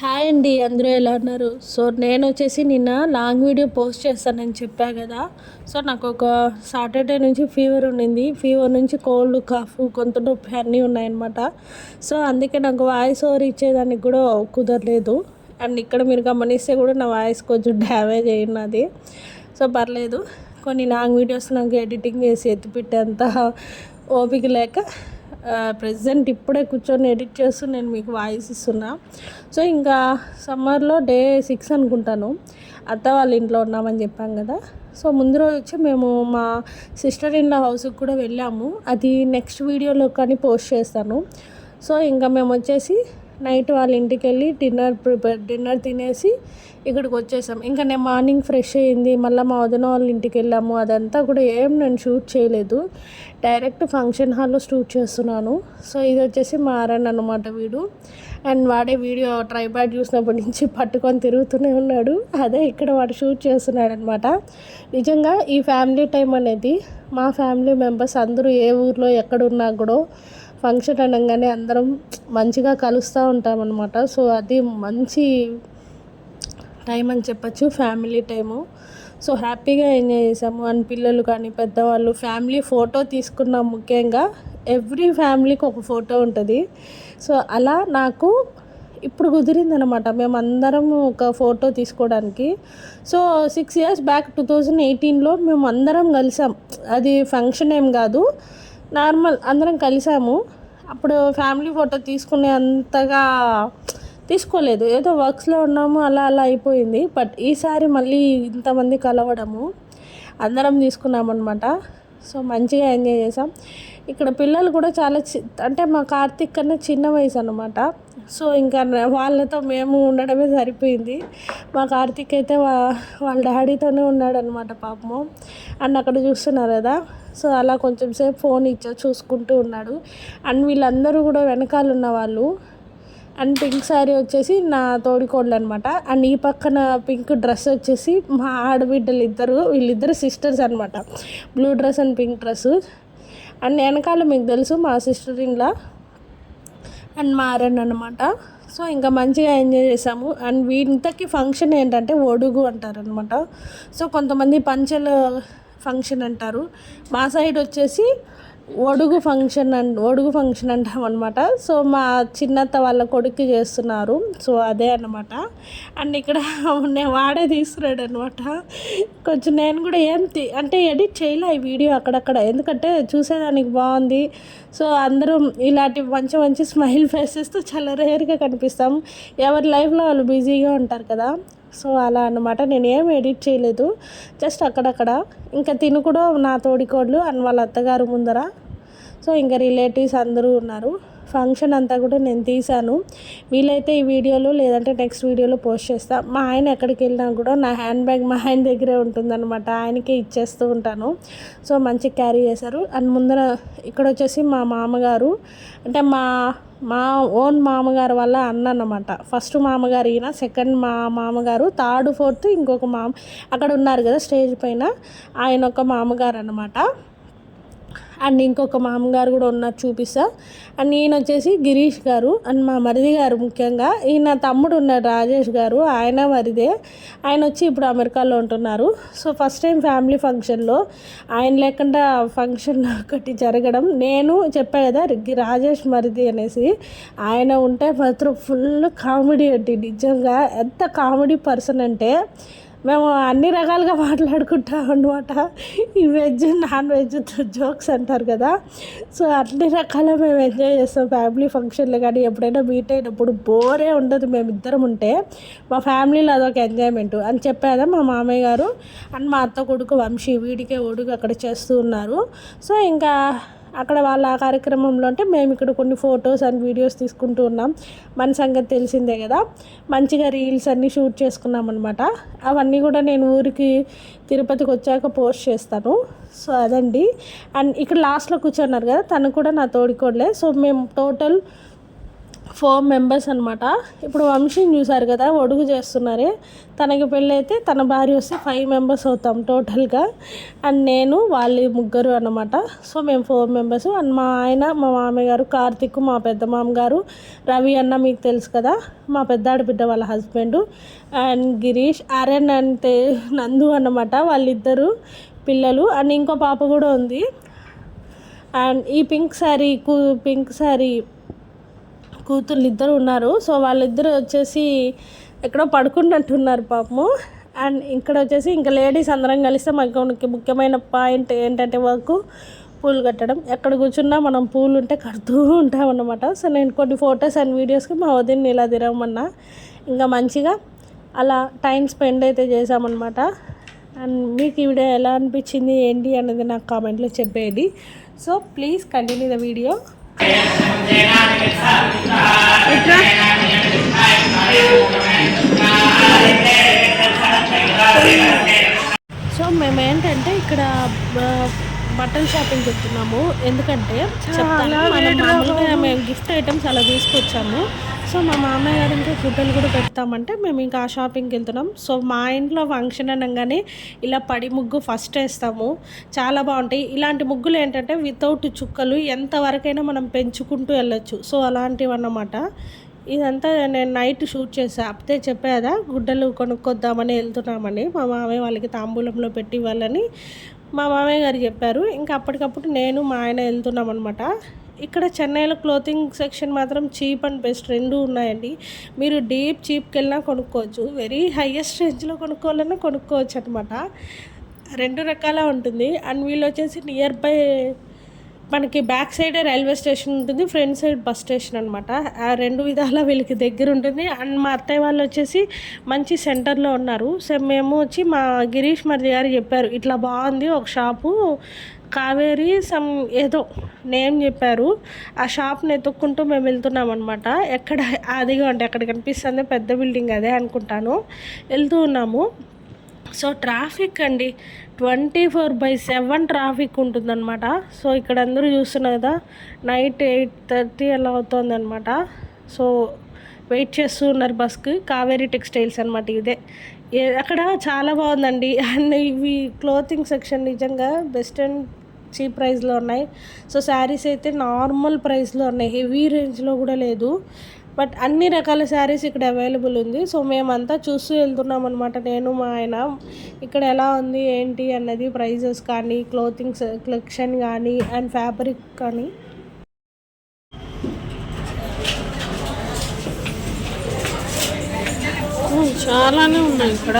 Hi అండి, అందరూ ఎలా ఉన్నారు? సో నేను వచ్చేసి నిన్న లాంగ్ వీడియో పోస్ట్ చేస్తానని చెప్పా కదా. సో నాకు ఒక సాటర్డే నుంచి ఫీవర్ ఉండింది. ఫీవర్ నుంచి కోల్డ్, కాఫ్, గొంతు నొప్పి అన్నీ ఉన్నాయన్నమాట. సో అందుకే నాకు వాయిస్ ఓవర్ ఇచ్చేదానికి కూడా కుదరలేదు. అండ్ ఇక్కడ మీరు గమనిస్తే కూడా నా వాయిస్ కొంచెం డ్యామేజ్ అయినది. సో పర్లేదు, కొన్ని లాంగ్ వీడియోస్ నాకు ఎడిటింగ్ చేసి ఎత్తిపెట్టేంత ఓపిక లేక ప్రజెంట్ ఇప్పుడే కూర్చొని ఎడిట్ చేస్తూ నేను మీకు వాయిస్ ఇస్తున్నా. సో ఇంకా సమ్మర్లో డే 6 అనుకుంటాను అత్త వాళ్ళ ఇంట్లో ఉన్నామని చెప్పాం కదా. సో ముందు రోజు వచ్చి మేము మా సిస్టర్ ఇన్ లా హౌస్కి కూడా వెళ్ళాము. అది నెక్స్ట్ వీడియోలో కానీ పోస్ట్ చేస్తాను. సో ఇంకా మేము వచ్చేసి నైట్ వాళ్ళ ఇంటికి వెళ్ళి డిన్నర్ తినేసి ఇక్కడికి వచ్చేసాం. ఇంకా నేను మార్నింగ్ ఫ్రెష్ అయ్యింది, మళ్ళీ మా వదిన వాళ్ళ ఇంటికి వెళ్ళాము. అదంతా కూడా ఏం నేను షూట్ చేయలేదు, డైరెక్ట్ ఫంక్షన్ హాల్లో షూట్ చేస్తున్నాను. సో ఇది వచ్చేసి మా అరణ్ అనమాట వీడు. అండ్ వాడే వీడియో ట్రైపాడ్ చూసినప్పటి నుంచి పట్టుకొని తిరుగుతూనే ఉన్నాడు. అదే ఇక్కడ వాడు షూట్ చేస్తున్నాడు అనమాట. నిజంగా ఈ ఫ్యామిలీ టైం అనేది మా ఫ్యామిలీ మెంబర్స్ అందరూ ఏ ఊర్లో ఎక్కడున్నా కూడా ఫంక్షన్ అనగానే అందరం మంచిగా కలుస్తూ ఉంటామన్నమాట. సో అది మంచి టైం అని చెప్పచ్చు, ఫ్యామిలీ టైము. సో హ్యాపీగా ఎంజాయ్ చేసాము. అండ్ పిల్లలు కానీ పెద్దవాళ్ళు ఫ్యామిలీ ఫోటో తీసుకున్నాం. ముఖ్యంగా ఎవ్రీ ఫ్యామిలీకి ఒక ఫోటో ఉంటుంది. సో అలా నాకు ఇప్పుడు కుదిరిందనమాట మేమందరం ఒక ఫోటో తీసుకోవడానికి. సో 6 years బ్యాక్ 2018లో మేము అందరం కలిసాం. అది ఫంక్షన్ ఏం కాదు, నార్మల్ అందరం కలిసాము. అప్పుడు ఫ్యామిలీ ఫోటో తీసుకునే అంతగా తీసుకోలేదు, ఏదో వర్క్స్లో ఉన్నాము, అలా అలా అయిపోయింది. బట్ ఈసారి మళ్ళీ ఇంతమంది కలవడము అందరం తీసుకున్నామన్నమాట. సో మంచిగా ఎంజాయ్ చేసాం. ఇక్కడ పిల్లలు కూడా చాలా అంటే మా కార్తీక్ కన్నా చిన్న వయసు అనమాట. సో ఇంకా వాళ్ళతో మేము ఉండడమే సరిపోయింది. మా కార్తీక్ అయితే వాళ్ళ డాడీతోనే ఉన్నాడనమాట పాపము. అండ్ అక్కడ చూస్తున్నారు కదా, సో అలా కొంచెం సేపు ఫోన్ చూసుకుంటూ ఉన్నాడు. అండ్ వీళ్ళందరూ కూడా వెనకాల ఉన్న వాళ్ళు. అండ్ పింక్ శారీ వచ్చేసి నా తోడికోడలు అనమాట. అండ్ ఈ పక్కన పింక్ డ్రెస్ వచ్చేసి మా ఆడబిడ్డలు వీళ్ళిద్దరు సిస్టర్స్ అనమాట. Blue dress and pink dress. And వెనకాల మీకు తెలుసు మా సిస్టర్ ఇన్లా అండ్ మా అరణ్ అనమాట. సో ఇంకా మంచిగా ఎంజాయ్ చేసాము. అండ్ వీంతకి ఫంక్షన్ ఏంటంటే ఒడుగు అంటారనమాట. సో కొంతమంది పంచెల ఫంక్షన్ అంటారు, మా సైడ్ వచ్చేసి ఒడుగు ఫంక్షన్ అంటాం అనమాట. సో మా చిన్నత్త వాళ్ళ కొడుకు చేస్తున్నారు. సో అదే అనమాట. అండ్ ఇక్కడ నేను వాడే తీస్తున్నాడు అనమాట. కొంచెం నేను కూడా అంటే ఎడిట్ చేయలే ఈ వీడియో అక్కడక్కడ, ఎందుకంటే చూసేదానికి బాగుంది. సో అందరూ ఇలాంటి మంచి మంచి స్మైల్ ఫేసెస్తో చాలా రేర్గా కనిపిస్తాం. ఎవరి లైఫ్లో వాళ్ళు బిజీగా ఉంటారు కదా. సో అలా అన్నమాట. నేను ఏం ఎడిట్ చేయలేదు, జస్ట్ అక్కడక్కడ. ఇంకా తిను కూడా నా తోడికోడ్లు అండ్ వాళ్ళ అత్తగారు ముందర. సో ఇంకా రిలేటివ్స్ అందరూ ఉన్నారు. ఫంక్షన్ అంతా కూడా నేను తీశాను. వీలైతే ఈ వీడియోలో లేదంటే నెక్స్ట్ వీడియోలో పోస్ట్ చేస్తాను. మా ఆయన ఎక్కడికి వెళ్ళినా కూడా నా హ్యాండ్ బ్యాగ్ మా ఆయన దగ్గరే ఉంటుందన్నమాట, ఆయనకే ఇచ్చేస్తూ ఉంటాను. సో మంచిగా క్యారీ చేశారు. అండ్ ముందర ఇక్కడ వచ్చేసి మా మామగారు, అంటే మా ఓన్ మామగారు వాళ్ళ అన్న అన్నమాట. ఫస్ట్ మామగారు ఈయన, సెకండ్ మా మామగారు, థర్డ్ ఫోర్త్ ఇంకొక అక్కడ ఉన్నారు కదా స్టేజ్ పైన, ఆయన ఒక మామగారు అన్నమాట. అండ్ ఇంకొక మామగారు కూడా ఉన్నారు, చూపిస్తా. అండ్ ఈయన వచ్చేసి గిరీష్ గారు అండ్ మా మరిది గారు. ముఖ్యంగా ఈయన తమ్ముడు ఉన్నాడు రాజేష్ గారు, ఆయన మరిదే. ఆయన వచ్చి ఇప్పుడు అమెరికాలో ఉంటున్నారు. సో ఫస్ట్ టైం ఫ్యామిలీ ఫంక్షన్లో ఆయన లేకుండా ఫంక్షన్ ఒకటి జరగడం. నేను చెప్పా కదా రాజేష్ మరిది అనేసి, ఆయన ఉంటే మాత్రం ఫుల్ కామెడీ అండి. నిజంగా ఎంత కామెడీ పర్సన్ అంటే మేము అన్ని రకాలుగా మాట్లాడుకుంటాం అనమాట. ఈ వెజ్ నాన్ వెజ్ జోక్స్ అంటారు కదా. సో అన్ని రకాల మేము ఎంజాయ్ చేస్తాం ఫ్యామిలీ ఫంక్షన్లు. కానీ ఎప్పుడైనా మీట్ అయినప్పుడు బోరే ఉండదు మేమిద్దరం ఉంటే. మా ఫ్యామిలీలో అదొక ఎంజాయ్మెంట్ అని చెప్పాదా మా మామయ్య గారు అండ్ మా అత్త కొడుకు వంశీ, వీడికే ఒడుగు అక్కడ చేస్తూ ఉన్నారు. సో ఇంకా అక్కడ వాళ్ళ ఆ కార్యక్రమంలో అంటే మేము ఇక్కడ కొన్ని ఫొటోస్ అండ్ వీడియోస్ తీసుకుంటూ ఉన్నాం. మన సంగతి తెలిసిందే కదా. మంచిగా రీల్స్ అన్నీ షూట్ చేసుకున్నాం అనమాట. అవన్నీ కూడా నేను ఊరికి తిరుపతికి వచ్చాక పోస్ట్ చేస్తాను. సో అదండి. అండ్ ఇక్కడ లాస్ట్లో కూర్చున్నారు కదా, తను కూడా నా తోడికోడలే. సో మేము టోటల్ 4 మెంబర్స్ అనమాట. ఇప్పుడు వంశీని చూసారు కదా, ఒడుగు చేస్తున్నారే, తనకి పెళ్ళి అయితే తన భార్య వస్తే 5 మెంబర్స్ అవుతాం టోటల్గా. అండ్ నేను వాళ్ళు ముగ్గురు అనమాట. సో మేము 4 మెంబర్స్. అండ్ మా ఆయన, మా మామయ్య గారు, కార్తిక్, మా పెద్ద మామగారు, రవి అన్న మీకు తెలుసు కదా, మా పెద్దాడి బిడ్డ వాళ్ళ హస్బెండ్, అండ్ గిరీష్, ఆర్యన్ అంటే నందు అన్నమాట, వాళ్ళిద్దరు పిల్లలు. అండ్ ఇంకో పాప కూడా ఉంది. అండ్ ఈ పింక్ శారీ కూతుర్లు ఇద్దరు ఉన్నారు. సో వాళ్ళిద్దరు వచ్చేసి ఎక్కడో పడుకున్నట్టున్నారు పాపము. అండ్ ఇక్కడ వచ్చేసి ఇంకా లేడీస్ అందరం కలిస్తే మనకి ముఖ్యమైన పాయింట్ ఏంటంటే వర్క్ పూలు కట్టడం. ఎక్కడ కూర్చున్నా మనం పూలు ఉంటే కడుతూ ఉంటామన్నమాట. సో నేను కొన్ని ఫొటోస్ అండ్ వీడియోస్కి మా వదిన్ని ఇలా తిరగమన్నా, ఇంకా మంచిగా అలా టైం స్పెండ్ అయితే చేసామన్నమాట. అండ్ మీకు ఈ వీడియో ఎలా అనిపించింది ఏంటి అనేది నాకు కామెంట్లో చెప్పేది. So please continue the video. So మేము ఏంటంటే ఇక్కడ బట్టల షాపింగ్కి వెళ్తున్నాము. ఎందుకంటే చెప్తాను, మేము గిఫ్ట్ ఐటమ్స్ అలా తీసుకొచ్చాము. సో మా మామయ్య గారు ఇంకా గుడ్డలు కూడా పెడతామంటే మేము ఇంకా ఆ షాపింగ్కి వెళ్తున్నాం. సో మా ఇంట్లో ఫంక్షన్ అనగానే ఇలా పడి ముగ్గు ఫస్ట్ వేస్తాము, చాలా బాగుంటాయి. ఇలాంటి ముగ్గులు ఏంటంటే వితౌట్ చుక్కలు ఎంతవరకైనా మనం పెంచుకుంటూ వెళ్ళొచ్చు. సో అలాంటివి అన్నమాట. ఇదంతా నేను నైట్ షూట్ చేసా. అప్పుడే చెప్పేదా గుడ్డలు కొనుక్కొద్దామని వెళ్తున్నామని, మా మామయ్య వాళ్ళకి తాంబూలంలో పెట్టి ఇవ్వాలని మా మామయ్య గారు చెప్పారు. ఇంకా అప్పటికప్పుడు నేను మా ఆయన వెళ్తున్నాం అనమాట. ఇక్కడ చెన్నైలో క్లోతింగ్ సెక్షన్ మాత్రం చీప్ అండ్ బెస్ట్ రెండు ఉన్నాయండి. మీరు డీప్ చీప్కి వెళ్ళినా కొనుక్కోవచ్చు, వెరీ హైయెస్ట్ రేంజ్లో కొనుక్కోవాలన్నా కొనుక్కోవచ్చు అనమాట. 2 రకాల ఉంటుంది. అండ్ వీళ్ళు వచ్చేసి నియర్ బై మనకి బ్యాక్ సైడ్ రైల్వే స్టేషన్ ఉంటుంది, ఫ్రంట్ సైడ్ బస్ స్టేషన్ అనమాట. ఆ 2 విధాల వీళ్ళకి దగ్గర ఉంటుంది. అండ్ మా అత్తయ్య వాళ్ళు వచ్చేసి మంచి సెంటర్లో ఉన్నారు. సో మేము వచ్చి మా గిరీష్ మరిది గారు చెప్పారు, ఇట్లా బాగుంది ఒక షాపు కావేరి సమ్ ఏదో నేమ్ చెప్పారు. ఆ షాప్ని ఎత్తుక్కుంటూ మేము వెళ్తున్నాం అనమాట. ఎక్కడ అదిగా అంటే అక్కడ కనిపిస్తుంది పెద్ద బిల్డింగ్, అదే అనుకుంటాను. వెళ్తూ ఉన్నాము. సో ట్రాఫిక్ అండి 24/7 ట్రాఫిక్ ఉంటుందన్నమాట. సో ఇక్కడ అందరూ చూస్తున్నారు కదా, నైట్ 8:30 అలా అవుతుందన్నమాట. సో వెయిట్ చేస్తూ ఉన్నారు బస్కి. కావేరీ టెక్స్టైల్స్ అనమాట ఇదే. అక్కడ చాలా బాగుందండి. అండ్ ఇవి క్లోతింగ్ సెక్షన్ నిజంగా బెస్ట్ అండ్ చీప్ ప్రైస్లో ఉన్నాయి. సో శారీస్ అయితే నార్మల్ ప్రైస్లో ఉన్నాయి, హెవీ రేంజ్లో కూడా లేదు. బట్ అన్ని రకాల శారీస్ ఇక్కడ అవైలబుల్ ఉంది. సో మేమంతా చూస్తూ వెళ్తున్నాం అనమాట, నేను మా ఆయన. ఇక్కడ ఎలా ఉంది ఏంటి అన్నది, ప్రైజెస్ కానీ, క్లోతింగ్ కలెక్షన్ కానీ, అండ్ ఫ్యాబ్రిక్ కానీ. చాలానే ఉన్నాయి ఇక్కడ.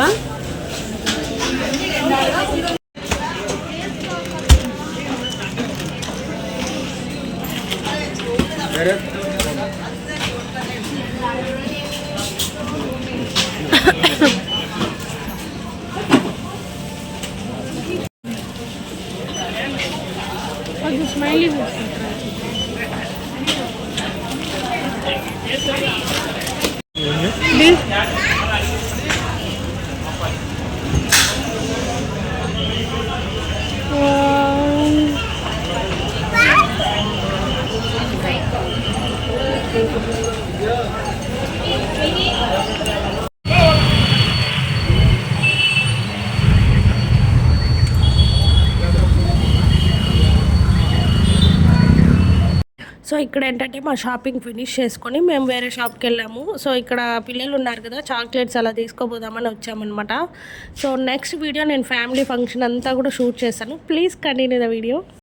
అది స్మైలీ సో ఇక్కడ ఏంటంటే మా షాపింగ్ ఫినిష్ చేసుకొని మేము వేరే షాప్కి వెళ్ళాము. సో ఇక్కడ పిల్లలు ఉన్నారు కదా, చాక్లెట్స్ అలా తీసుకోపోదామని వచ్చామన్నమాట. సో నెక్స్ట్ వీడియో నేను ఫ్యామిలీ ఫంక్షన్ అంతా కూడా షూట్ చేశాను. Please continue the video.